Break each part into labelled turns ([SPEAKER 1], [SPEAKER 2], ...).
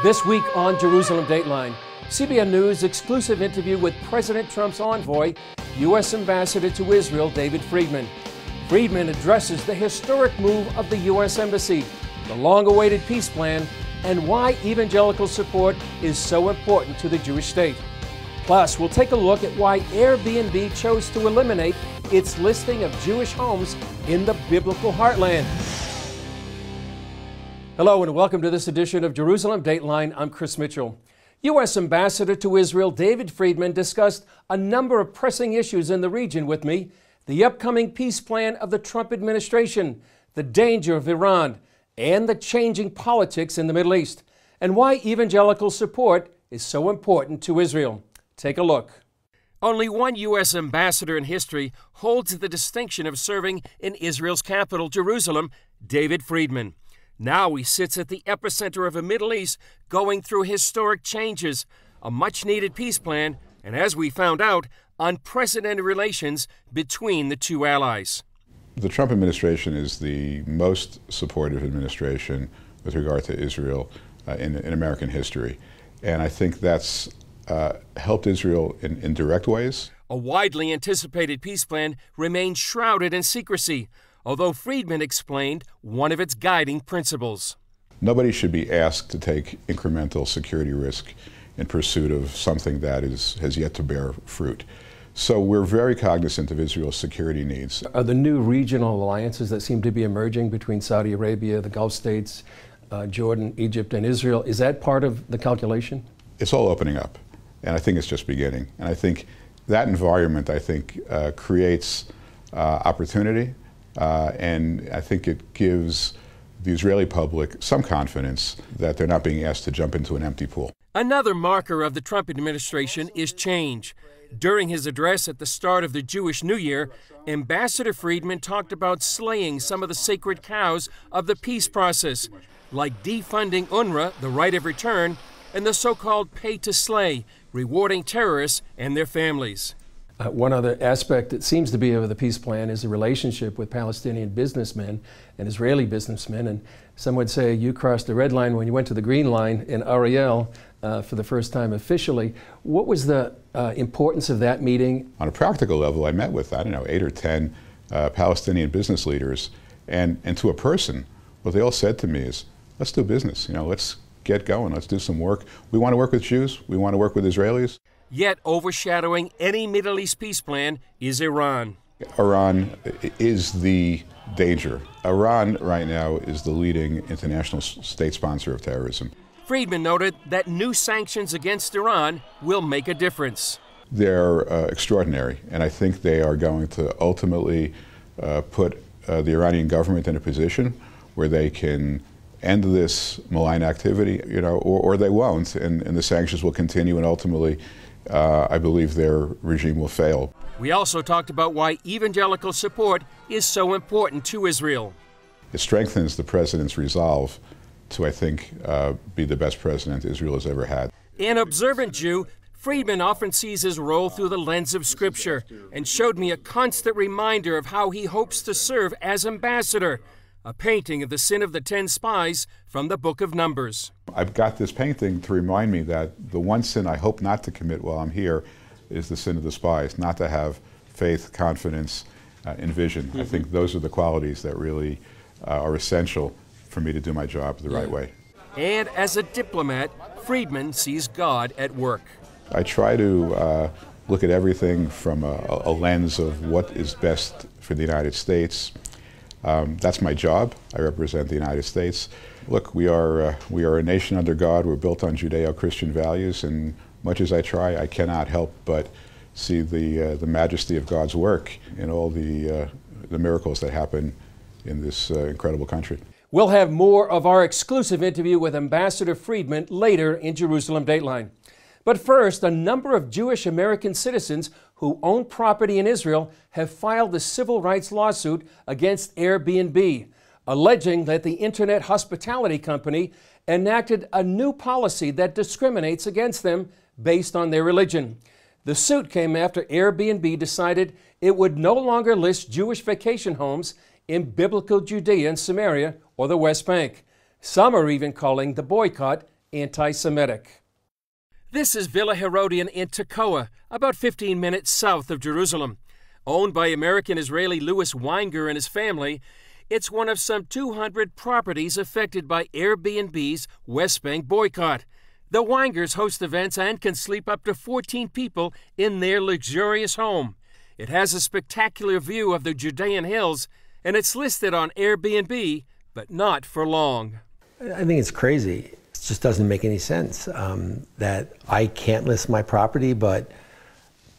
[SPEAKER 1] This week on Jerusalem Dateline, CBN News exclusive interview with President Trump's envoy, U.S. Ambassador to Israel David Friedman. Friedman addresses the historic move of the U.S. Embassy, the long-awaited peace plan, and why evangelical support is so important to the Jewish state. Plus, we'll take a look at why Airbnb chose to eliminate its listing of Jewish homes in the biblical heartland. Hello and welcome to this edition of Jerusalem Dateline. I'm Chris Mitchell. U.S. Ambassador to Israel David Friedman discussed a number of pressing issues in the region with me: the upcoming peace plan of the Trump administration, the danger of Iran, and the changing politics in the Middle East, and why evangelical support is so important to Israel. Take a look. Only one U.S. ambassador in history holds the distinction of serving in Israel's capital, Jerusalem, David Friedman. Now he sits at the epicenter of a Middle East going through historic changes, a much-needed peace plan, and as we found out, unprecedented relations between the two allies.
[SPEAKER 2] The Trump administration is the most supportive administration with regard to Israel in American history. And I think that's helped Israel in direct ways.
[SPEAKER 1] A widely anticipated peace plan remains shrouded in secrecy, although Friedman explained one of its guiding principles.
[SPEAKER 2] Nobody should be asked to take incremental security risk in pursuit of something that has yet to bear fruit. So we're very cognizant of Israel's security needs.
[SPEAKER 1] Are the new regional alliances that seem to be emerging between Saudi Arabia, the Gulf states, Jordan, Egypt, and Israel, is that part of the calculation?
[SPEAKER 2] It's all opening up, and I think it's just beginning. And I think that environment, creates opportunity. And I think it gives the Israeli public some confidence that they're not being asked to jump into an empty pool.
[SPEAKER 1] Another marker of the Trump administration is change. During his address at the start of the Jewish New Year, Ambassador Friedman talked about slaying some of the sacred cows of the peace process, like defunding UNRWA, the right of return, and the so-called pay to slay, rewarding terrorists and their families. One other aspect that seems to be of the peace plan is the relationship with Palestinian businessmen and Israeli businessmen. And some would say you crossed the red line when you went to the green line in Ariel for the first time officially. What was the importance of that meeting?
[SPEAKER 2] On a practical level, I met with, 8 or 10 Palestinian business leaders. And to a person, what they all said to me is, let's do business. Let's get going. Let's do some work. We want to work with Jews. We want to work with Israelis.
[SPEAKER 1] Yet overshadowing any Middle East peace plan is Iran.
[SPEAKER 2] Iran is the danger. Iran right now is the leading international state sponsor of terrorism.
[SPEAKER 1] Friedman noted that new sanctions against Iran will make a difference.
[SPEAKER 2] They're extraordinary, and I think they are going to ultimately put the Iranian government in a position where they can end this malign activity, or they won't, and the sanctions will continue, and ultimately I believe their regime will fail.
[SPEAKER 1] We also talked about why evangelical support is so important to Israel.
[SPEAKER 2] It strengthens the president's resolve to, I think, be the best president Israel has ever had.
[SPEAKER 1] An observant Jew, Friedman often sees his role through the lens of Scripture and showed me a constant reminder of how he hopes to serve as ambassador, a painting of the sin of the 10 spies from the book of Numbers.
[SPEAKER 2] I've got this painting to remind me that the one sin I hope not to commit while I'm here is the sin of the spies, not to have faith, confidence, and vision. I think those are the qualities that really are essential for me to do my job the right way.
[SPEAKER 1] And as a diplomat, Friedman sees God at work.
[SPEAKER 2] I try to look at everything from a lens of what is best for the United States. That's my job. I represent the United States. Look, we are a nation under God. We're built on Judeo-Christian values, and much as I try, I cannot help but see the majesty of God's work in all the miracles that happen in this incredible country. We'll have more of our exclusive interview with Ambassador Friedman later in Jerusalem Dateline. But first, a number of Jewish American citizens who own property in Israel have filed a civil rights lawsuit against Airbnb, alleging that the internet hospitality company enacted a new policy that discriminates against them based on their religion. The suit came after Airbnb decided it would no longer list Jewish vacation homes in biblical Judea and Samaria or the West Bank. Some are even calling the boycott
[SPEAKER 1] anti-Semitic. This is Villa Herodian in Tekoa, about 15 minutes south of Jerusalem. Owned by American-Israeli Louis Weinger and his family, it's one of some 200 properties affected by Airbnb's West Bank boycott. The Weingers host events and can sleep up to 14 people in their luxurious home. It has a spectacular view of the Judean hills, and it's listed on Airbnb, but not for long.
[SPEAKER 3] I think it's crazy. It just doesn't make any sense that I can't list my property, but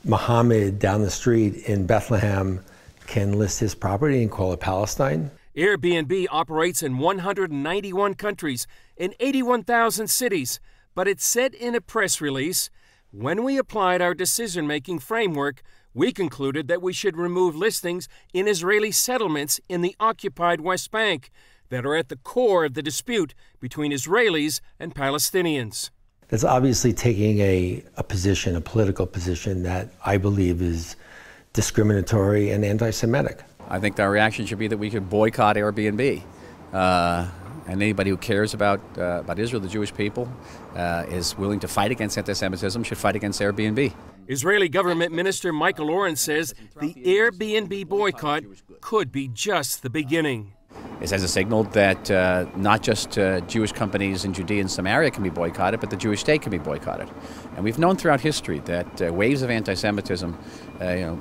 [SPEAKER 3] Mohammed down the street in Bethlehem can list his property and call it Palestine.
[SPEAKER 1] Airbnb operates in 191 countries in 81,000 cities, but it said in a press release, when we applied our decision-making framework, we concluded that we should remove listings in Israeli settlements in the occupied West Bank that are at the core of the dispute between Israelis and Palestinians.
[SPEAKER 3] That's obviously taking a position, a political position that I believe is discriminatory and anti-Semitic.
[SPEAKER 4] I think our reaction should be that we could boycott Airbnb. And anybody who cares about Israel, the Jewish people, is willing to fight against anti-Semitism should fight against Airbnb.
[SPEAKER 1] Israeli government minister Michael Oren says the Airbnb boycott could be just the beginning.
[SPEAKER 4] It sends a signal that not just Jewish companies in Judea and Samaria can be boycotted, but the Jewish state can be boycotted. And we've known throughout history that waves of anti-Semitism,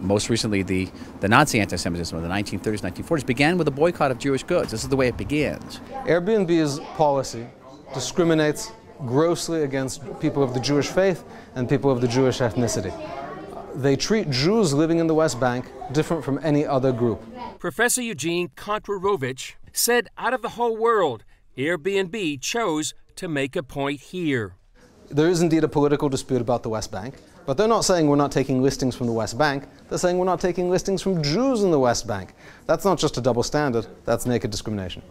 [SPEAKER 4] most recently the Nazi anti-Semitism of the 1930s, 1940s, began with a boycott of Jewish goods. This is the way it begins.
[SPEAKER 5] Airbnb's policy discriminates grossly against people of the Jewish faith and people of the Jewish ethnicity. They treat Jews living in the West Bank different from any other group.
[SPEAKER 1] Professor Eugene Kontorovich said out of the whole world, Airbnb chose to make a point here.
[SPEAKER 5] There is indeed a political dispute about the West Bank, but they're not saying we're not taking listings from the West Bank. They're saying we're not taking listings from Jews in the West Bank. That's not just a double standard, that's naked discrimination.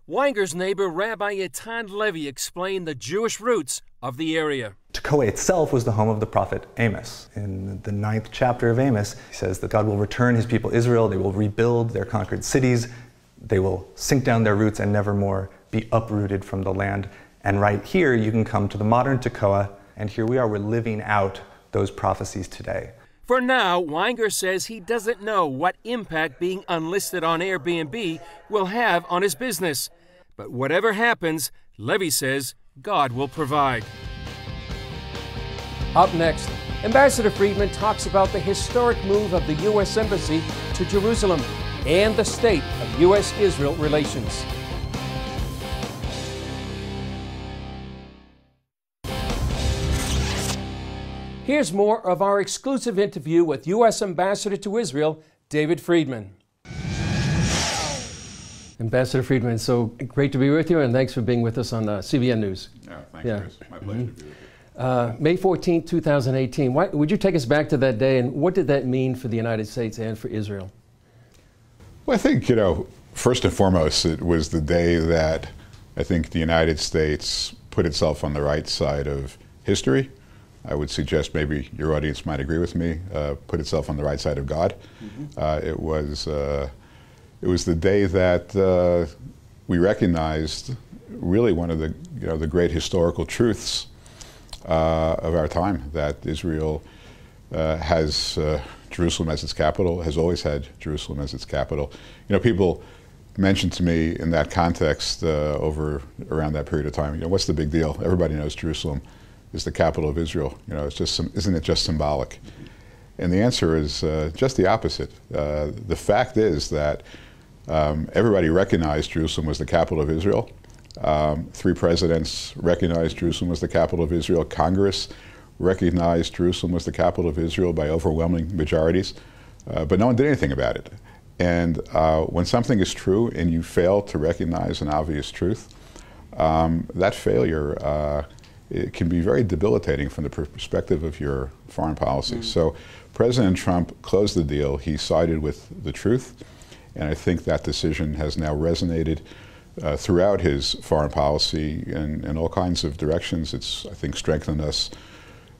[SPEAKER 1] Weinger's neighbor, Rabbi Etan Levy, explained the Jewish roots of the area.
[SPEAKER 6] Tekoa itself was the home of the prophet Amos. In the 9th chapter of Amos, he says that God will return his people Israel, they will rebuild their conquered cities, they will sink down their roots and never more be uprooted from the land. And right here, you can come to the modern Tekoa, and here we are, we're living out those prophecies today.
[SPEAKER 1] For now, Weinger says he doesn't know what impact being unlisted on Airbnb will have on his business. But whatever happens, Levy says God will provide. Up next, Ambassador Friedman talks about the historic move of the U.S. Embassy to Jerusalem and the state of U.S.-Israel relations. Here's more of our exclusive interview with U.S. Ambassador to Israel, David Friedman. Ambassador Friedman, so great to be with you, and thanks for being with us on CBN News.
[SPEAKER 2] Thanks, Chris. My pleasure to be with you.
[SPEAKER 1] May 14, 2018. Would you take us back to that day, and what did that mean for the United States and for Israel?
[SPEAKER 2] Well, I think, first and foremost, it was the day that I think the United States put itself on the right side of history. I would suggest maybe your audience might agree with me, put itself on the right side of God. It was the day that we recognized really one of the great historical truths of our time, that Israel has Jerusalem as its capital, has always had Jerusalem as its capital. People mentioned to me in that context around that period of time, what's the big deal? Everybody knows Jerusalem is the capital of Israel. It's just isn't it just symbolic? And the answer is just the opposite. The fact is that everybody recognized Jerusalem was the capital of Israel. 3 presidents recognized Jerusalem was the capital of Israel. Congress recognized Jerusalem was the capital of Israel by overwhelming majorities, but no one did anything about it. And when something is true and you fail to recognize an obvious truth, that failure it can be very debilitating from the perspective of your foreign policy. So President Trump closed the deal. He sided with the truth. And I think that decision has now resonated throughout his foreign policy in all kinds of directions. It's, I think, strengthened us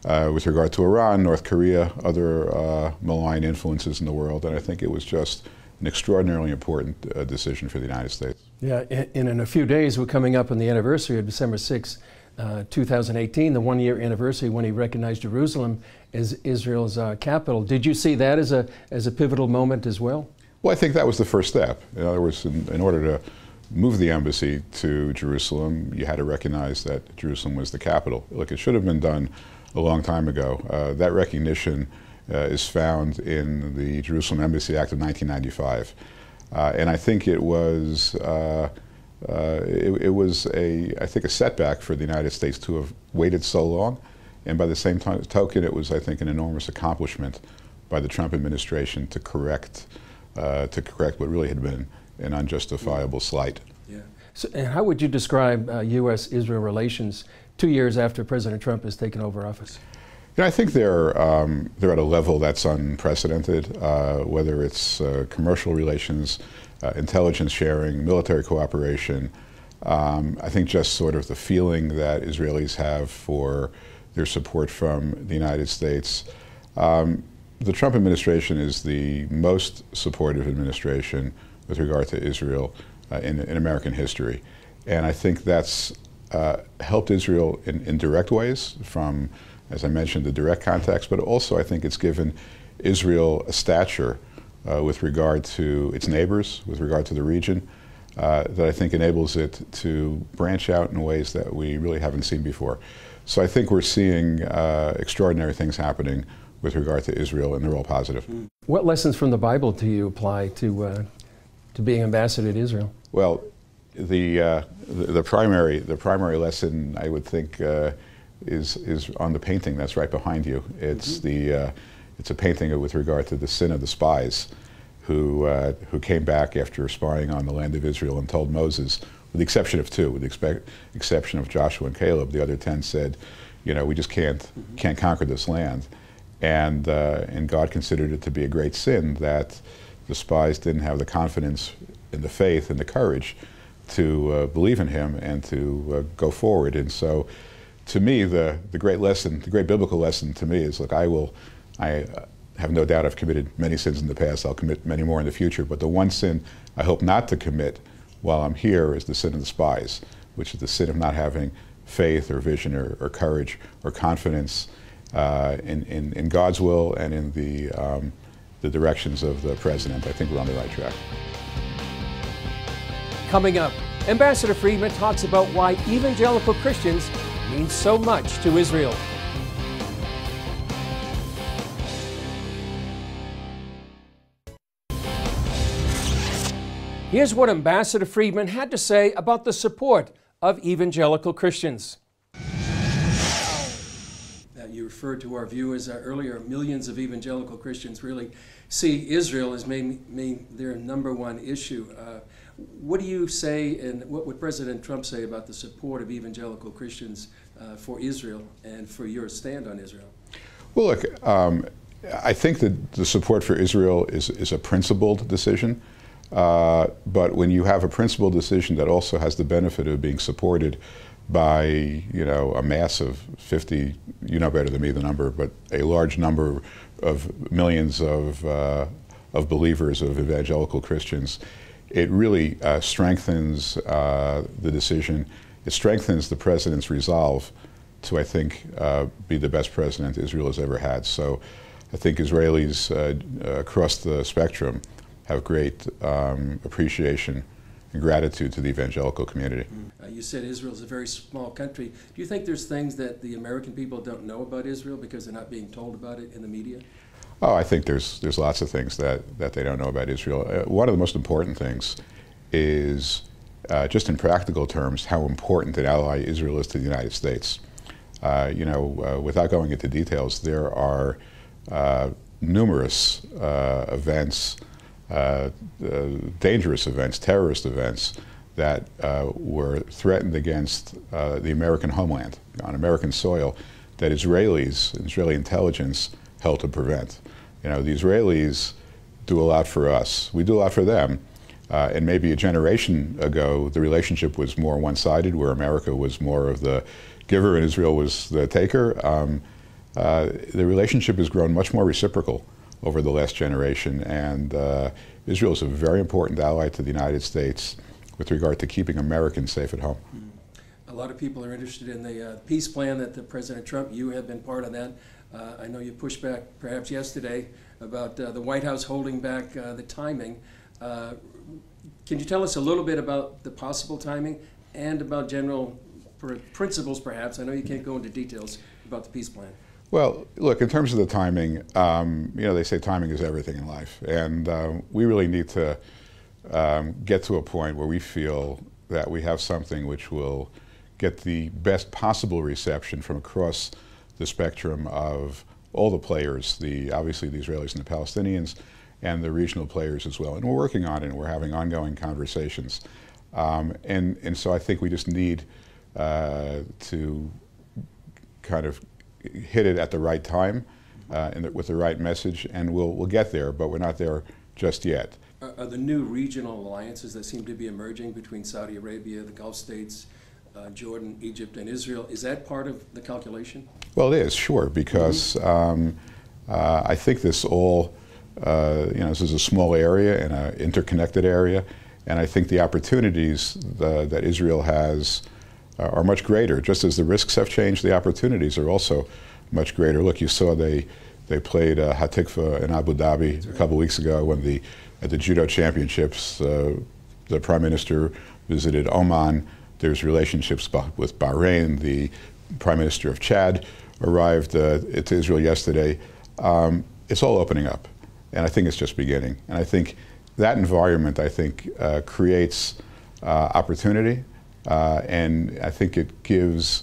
[SPEAKER 2] with regard to Iran, North Korea, other malign influences in the world. And I think it was just an extraordinarily important decision for the United States.
[SPEAKER 1] Yeah, and in a few days, we're coming up on the anniversary of December 6th, 2018, the one-year anniversary when he recognized Jerusalem as Israel's capital. Did you see that as a pivotal moment as well?
[SPEAKER 2] Well, I think that was the first step. In other words, in order to move the embassy to Jerusalem, you had to recognize that Jerusalem was the capital. Look, it should have been done a long time ago. That recognition is found in the Jerusalem Embassy Act of 1995. And I think it was I think, a setback for the United States to have waited so long. And by the same token, it was, I think, an enormous accomplishment by the Trump administration to correct what really had been an unjustifiable slight.
[SPEAKER 1] Yeah. So, and how would you describe U.S.-Israel relations 2 years after President Trump has taken over office?
[SPEAKER 2] You know, I think they're at a level that's unprecedented, whether it's commercial relations, intelligence sharing, military cooperation. I think just sort of the feeling that Israelis have for their support from the United States. The Trump administration is the most supportive administration with regard to Israel in American history. And I think that's helped Israel in direct ways from, as I mentioned, the direct context, but also I think it's given Israel a stature with regard to its neighbors, with regard to the region, that I think enables it to branch out in ways that we really haven't seen before. So I think we're seeing extraordinary things happening with regard to Israel, and they're all positive.
[SPEAKER 1] What lessons from the Bible do you apply to being ambassador to Israel?
[SPEAKER 2] Well, the primary lesson I would think is on the painting that's right behind you. It's it's a painting with regard to the sin of the spies who came back after spying on the land of Israel and told Moses, with the exception of two, with the exception of Joshua and Caleb, the other 10 said, you know, we just can't conquer this land. And God considered it to be a great sin that the spies didn't have the confidence in the faith and the courage to believe in him and to go forward. And so, to me, the great lesson, the great biblical lesson to me is, look, I have no doubt I've committed many sins in the past. I'll commit many more in the future. But the one sin I hope not to commit while I'm here is the sin of the spies, which is the sin of not having faith or vision or courage or confidence in God's will and in the directions of the president. I think we're on the right track.
[SPEAKER 1] Coming up, Ambassador Friedman talks about why evangelical Christians mean so much to Israel. Here's what Ambassador Friedman had to say about the support of evangelical Christians. You referred to our viewers earlier. Millions of evangelical Christians really see Israel as their number one issue. What do you say, and what would President Trump say about the support of evangelical Christians for Israel and for your stand on Israel?
[SPEAKER 2] Well, look, I think that the support for Israel is a principled decision. But when you have a principled decision that also has the benefit of being supported by, you know, a mass of 50, you know better than me the number, but a large number of millions of believers, of evangelical Christians, it really strengthens the decision. It strengthens the president's resolve to, I think, be the best president Israel has ever had. So I think Israelis across the spectrum have great appreciation and gratitude to the evangelical community.
[SPEAKER 1] You said Israel is a very small country. Do you think there's things that the American people don't know about Israel because they're not being told about it in the media?
[SPEAKER 2] Oh, I think there's lots of things that they don't know about Israel. One of the most important things is, just in practical terms, how important an ally Israel is to the United States. You know, without going into details, there are numerous events, dangerous events, terrorist events that were threatened against the American homeland, on American soil, that Israeli intelligence helped to prevent. You know, the Israelis do a lot for us. We do a lot for them. And maybe a generation ago, the relationship was more one-sided, where America was more of the giver and Israel was the taker. The relationship has grown much more reciprocal over the last generation, and Israel is a very important ally to the United States with regard to keeping Americans safe at home.
[SPEAKER 1] lot of people are interested in the peace plan that the President Trump, you have been part of that. I know you pushed back perhaps yesterday about the White House holding back the timing. Can you tell us a little bit about the possible timing and about general principles perhaps? I know you can't go into details about the peace plan.
[SPEAKER 2] Well, look, in terms of the timing, you know, they say timing is everything in life. And we really need to get to a point where we feel that we have something which will get the best possible reception from across the spectrum of all the players, obviously the Israelis and the Palestinians, and the regional players as well. And we're working on it, and we're having ongoing conversations. And so I think we just need to kind of hit it at the right time with the right message, and we'll get there, but we're not there just yet.
[SPEAKER 1] Are the new regional alliances that seem to be emerging between Saudi Arabia, the Gulf states, Jordan, Egypt, and Israel, is that part of the calculation?
[SPEAKER 2] Well, it is, sure, because I think this all, you know, this is a small area and an interconnected area, and I think the opportunities that Israel has are much greater. Just as the risks have changed, the opportunities are also much greater. Look, you saw they played Hatikva in Abu Dhabi a couple weeks ago when at the judo championships, the Prime Minister visited Oman. There's relationships with Bahrain. The Prime Minister of Chad arrived to Israel yesterday. It's all opening up, and I think it's just beginning. And I think that environment, creates opportunity, and I think it gives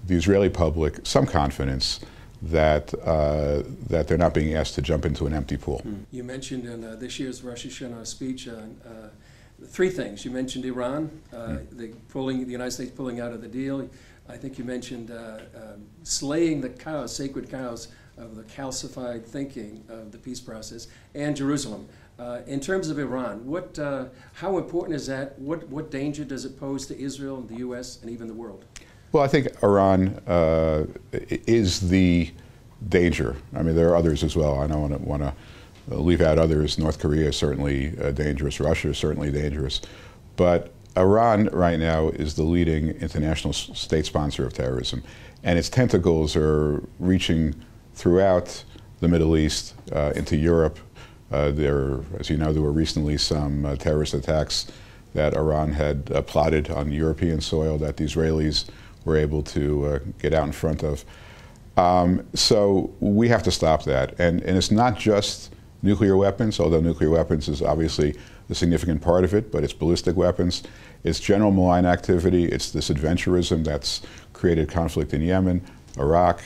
[SPEAKER 2] the Israeli public some confidence that they're not being asked to jump into an empty pool.
[SPEAKER 1] You mentioned in this year's Rosh Hashanah speech three things. You mentioned Iran, the United States pulling out of the deal. I think you mentioned slaying the cows, sacred cows of the calcified thinking of the peace process, and Jerusalem. In terms of Iran, how important is that? What danger does it pose to Israel, and the U.S., and even the world?
[SPEAKER 2] Well, I think Iran is the danger. I mean, there are others as well. I don't want to leave out others. North Korea is certainly dangerous. Russia is certainly dangerous. But Iran right now is the leading international state sponsor of terrorism. And its tentacles are reaching throughout the Middle East, into Europe. As you know, there were recently some terrorist attacks that Iran had plotted on European soil that the Israelis were able to get out in front of. So we have to stop that. And it's not just nuclear weapons, although nuclear weapons is obviously a significant part of it, but it's ballistic weapons, it's general malign activity, it's this adventurism that's created conflict in Yemen, Iraq,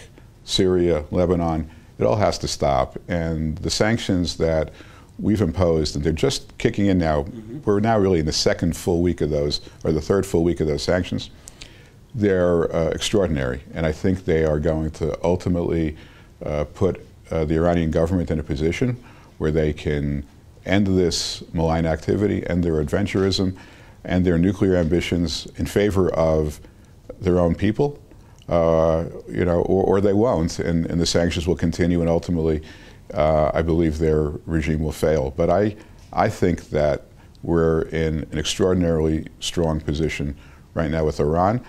[SPEAKER 2] Syria, Lebanon. It all has to stop. And the sanctions that we've imposed, and they're just kicking in now, we're now really in the second full week of those, or the third full week of those sanctions. They're extraordinary, and I think they are going to ultimately put the Iranian government in a position where they can end this malign activity, end their adventurism, and their nuclear ambitions in favor of their own people, you know, or they won't, and the sanctions will continue, and ultimately, I believe their regime will fail. But I think that we're in an extraordinarily strong position right now with Iran.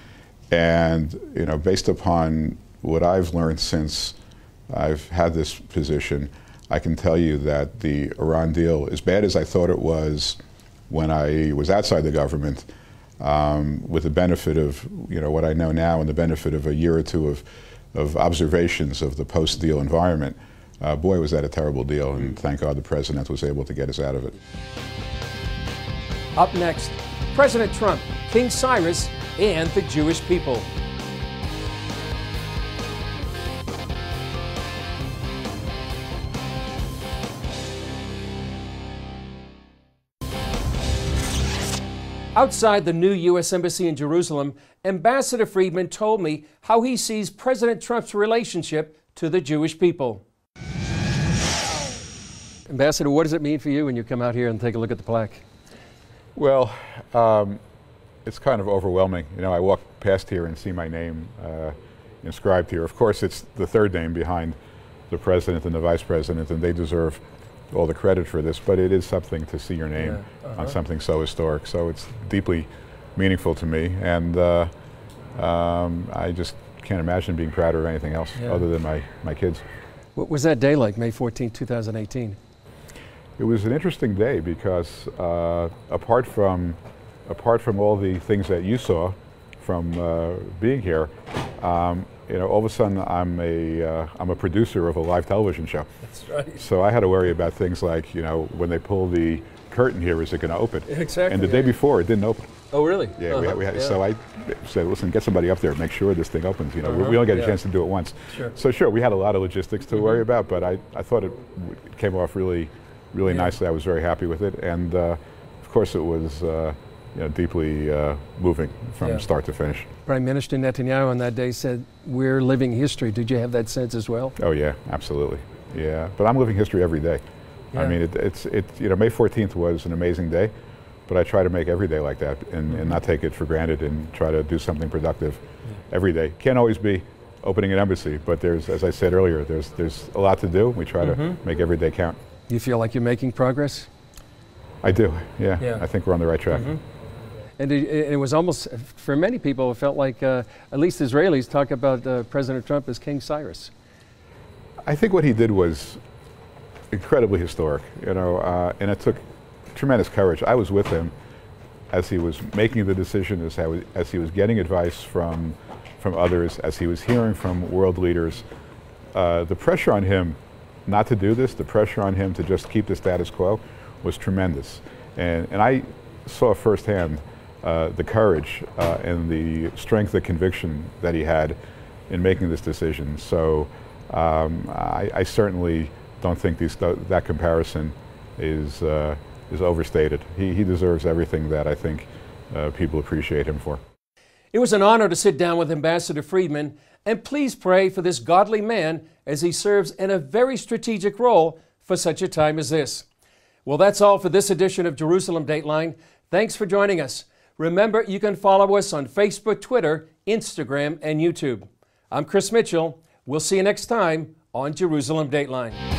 [SPEAKER 2] And, you know, based upon what I've learned since I've had this position, I can tell you that the Iran deal, as bad as I thought it was when I was outside the government, with the benefit of, you know, what I know now and the benefit of a year or two of observations of the post-deal environment, boy, was that a terrible deal, and thank God the President was able to get us out of it.
[SPEAKER 1] Up next, President Trump, King Cyrus, and the Jewish people. Outside the new U.S. Embassy in Jerusalem, Ambassador Friedman told me how he sees President Trump's relationship to the Jewish people. Ambassador, what does it mean for you when you come out here and take a look at the plaque?
[SPEAKER 2] Well, it's kind of overwhelming. You know, I walk past here and see my name inscribed here. Of course, it's the third name behind the President and the Vice President, and they deserve all the credit for this, but it is something to see your name on something so historic. So it's deeply meaningful to me, and I just can't imagine being prouder of anything else other than my kids.
[SPEAKER 1] What was that day like, May 14, 2018?
[SPEAKER 2] It was an interesting day because apart from all the things that you saw from being here, all of a sudden I'm a producer of a live television show.
[SPEAKER 1] That's right.
[SPEAKER 2] So I had to worry about things like, when they pull the curtain here, is it going to open?
[SPEAKER 1] Exactly.
[SPEAKER 2] And the day before, it didn't open.
[SPEAKER 1] Oh, really?
[SPEAKER 2] Yeah, we had, so I said, listen, get somebody up there, make sure this thing opens. We only get a chance to do it once.
[SPEAKER 1] Sure.
[SPEAKER 2] So sure, we had a lot of logistics to worry about, but I thought it came off really nicely. I was very happy with it, and of course it was deeply moving from start to finish.
[SPEAKER 1] Prime Minister Netanyahu on that day said, "We're living history." Did you have that sense as well?
[SPEAKER 2] Oh yeah, absolutely. Yeah, but I'm living history every day.
[SPEAKER 1] Yeah.
[SPEAKER 2] I mean, May 14th was an amazing day, but I try to make every day like that and not take it for granted and try to do something productive every day. Can't always be opening an embassy, but there's, as I said earlier, there's a lot to do. We try to make every day count.
[SPEAKER 1] You feel like you're making progress?
[SPEAKER 2] I do, yeah. I think we're on the right track.
[SPEAKER 1] And it was almost, for many people, it felt like, at least Israelis talk about President Trump as King Cyrus.
[SPEAKER 2] I think what he did was incredibly historic, and it took tremendous courage. I was with him as he was making the decision, as he was getting advice from others, as he was hearing from world leaders. The pressure on him not to do this, the pressure on him to just keep the status quo was tremendous. And I saw firsthand the courage and the strength of conviction that he had in making this decision. So I certainly don't think that comparison is overstated. He deserves everything that I think people appreciate him for.
[SPEAKER 1] It was an honor to sit down with Ambassador Friedman, and please pray for this godly man as he serves in a very strategic role for such a time as this. Well, that's all for this edition of Jerusalem Dateline. Thanks for joining us. Remember, you can follow us on Facebook, Twitter, Instagram, and YouTube. I'm Chris Mitchell. We'll see you next time on Jerusalem Dateline.